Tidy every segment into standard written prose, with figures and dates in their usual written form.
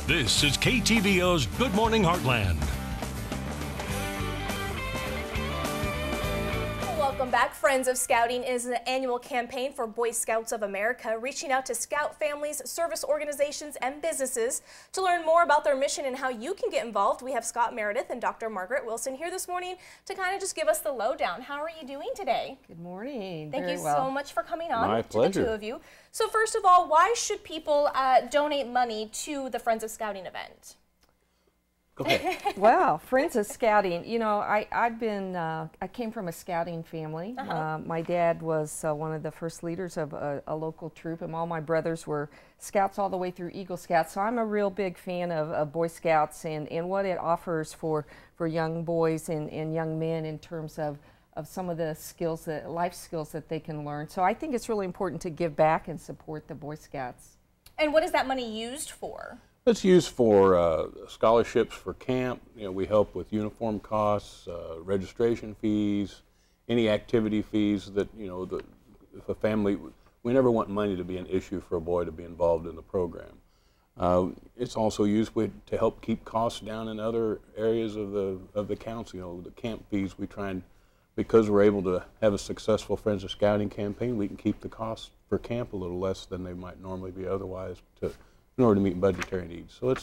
This is KTVO's Good Morning Heartland. Welcome back. Friends of Scouting is an annual campaign for Boy Scouts of America, reaching out to Scout families, service organizations, and businesses. To learn more about their mission and how you can get involved, we have Scott Meredith and Dr. Margaret Wilson here this morning to kind of just give us the lowdown. How are you doing today? Good morning. Thank you so much for coming on. My pleasure. To the two of you. So first of all, why should people donate money to the Friends of Scouting event? Go ahead. Well, Friends of Scouting, you know, I came from a scouting family. My dad was one of the first leaders of a local troop, and all my brothers were Scouts all the way through Eagle Scouts. So I'm a real big fan of Boy Scouts and what it offers for young boys and young men in terms of some of the skills, life skills that they can learn. So I think it's really important to give back and support the Boy Scouts. And what is that money used for? It's used for scholarships for camp. You know, we help with uniform costs, registration fees, any activity fees that, you know, if a family, we never want money to be an issue for a boy to be involved in the program. It's also used to help keep costs down in other areas of the council. You know, the camp fees, we try and, because we're able to have a successful Friends of Scouting campaign, we can keep the costs for camp a little less than they might normally be otherwise in order to meet budgetary needs. So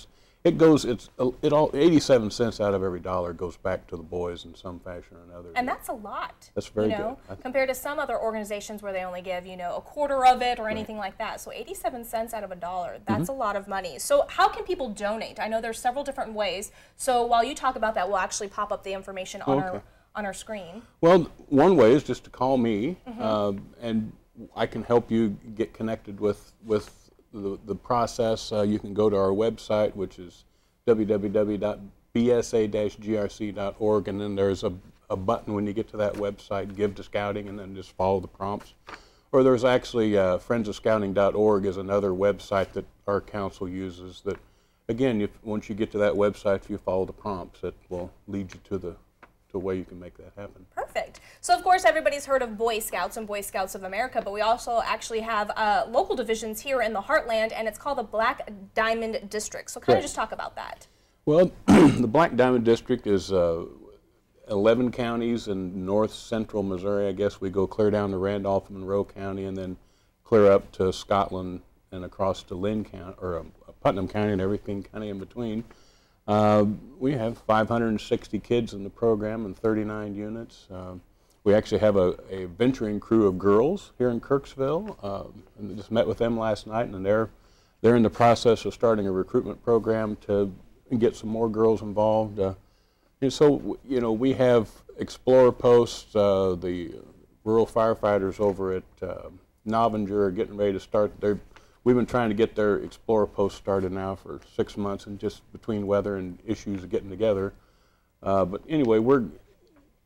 it all 87 cents out of every dollar goes back to the boys in some fashion or another. And that's a lot. That's very good. good. Compared to some other organizations where they only give, you know, a quarter of it or anything like that. So 87 cents out of a dollar, that's a lot of money. So how can people donate? I know there's several different ways. So while you talk about that, we'll actually pop up the information on our screen. Well, one way is just to call me, and I can help you get connected with the process. You can go to our website, which is www.bsa-grc.org, and then there's a button when you get to that website, Give to Scouting, and then just follow the prompts. Or there's actually friendsofscouting.org is another website that our council uses that, again, once you get to that website, if you follow the prompts, it will lead you to the way you can make that happen. Perfect. So of course everybody's heard of Boy Scouts and Boy Scouts of America, but we also actually have local divisions here in the Heartland, and it's called the Black Diamond District. So kind of just talk about that. Well, the Black Diamond District is 11 counties in north central Missouri. I guess we go clear down to Randolph and Monroe County and then clear up to Scotland and across to Lynn County, or Putnam County and everything kind of in between. We have 560 kids in the program and 39 units. We actually have a venturing crew of girls here in Kirksville, and just met with them last night, and they're in the process of starting a recruitment program to get some more girls involved. And so, you know, we have Explorer posts. The rural firefighters over at Novinger are getting ready to start. We've been trying to get their Explorer post started now for 6 months, and just between weather and issues of getting together. But anyway,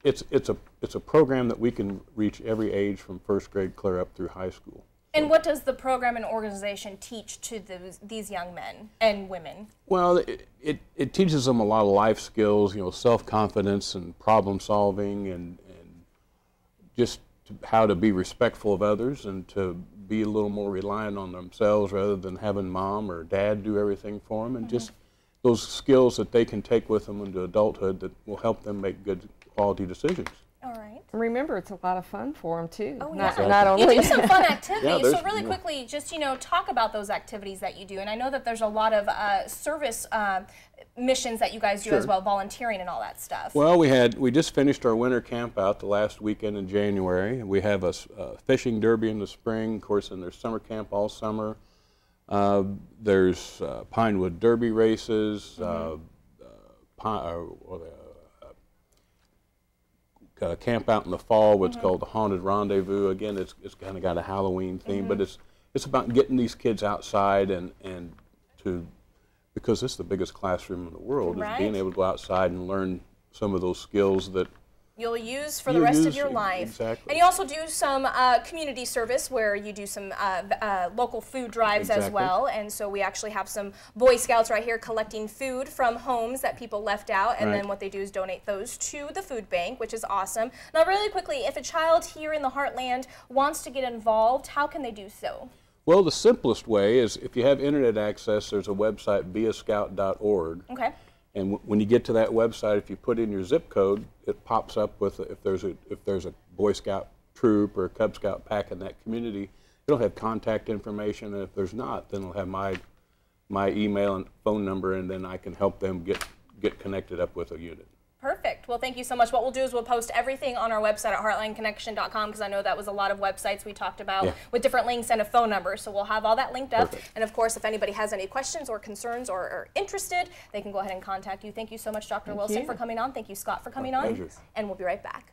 it's a program that we can reach every age from first grade clear up through high school. And what does the program and organization teach to these young men and women? Well, it teaches them a lot of life skills, you know, self-confidence and problem solving, and just how to be respectful of others and to be a little more reliant on themselves rather than having mom or dad do everything for them, and just those skills that they can take with them into adulthood that will help them make good quality decisions. All right. Remember, it's a lot of fun for them too. Oh, not yeah. only you do some fun activities. Yeah, so really quickly, just, you know, talk about those activities that you do. And I know that there's a lot of service missions that you guys do as well, volunteering and all that stuff. Well, we just finished our winter camp out the last weekend in January. We have a fishing derby in the spring, of course, and there's summer camp all summer. There's Pinewood Derby races, camp out in the fall, what's called the Haunted Rendezvous. Again, it's kind of got a Halloween theme, but it's about getting these kids outside and because it's the biggest classroom in the world, is being able to go outside and learn some of those skills that you'll use for the rest of your life. Exactly. And you also do some community service where you do some local food drives as well. And so we actually have some Boy Scouts right here collecting food from homes that people left out. And then what they do is donate those to the food bank, which is awesome. Now, really quickly, if a child here in the Heartland wants to get involved, how can they do so? Well, the simplest way is if you have internet access, there's a website, beascout.org. Okay. And when you get to that website, if you put in your zip code, it pops up with if there's a Boy Scout troop or a Cub Scout pack in that community. It'll have contact information, and if there's not, then it'll have my email and phone number, and then I can help them get connected up with a unit. Perfect. Well, thank you so much. What we'll do is we'll post everything on our website at heartlineconnection.com, because I know that was a lot of websites we talked about with different links and a phone number. So we'll have all that linked up. Perfect. And of course, if anybody has any questions or concerns or are interested, they can go ahead and contact you. Thank you so much, Dr. Wilson, for coming on. Thank you, Scott, for coming on. Pleasure. And we'll be right back.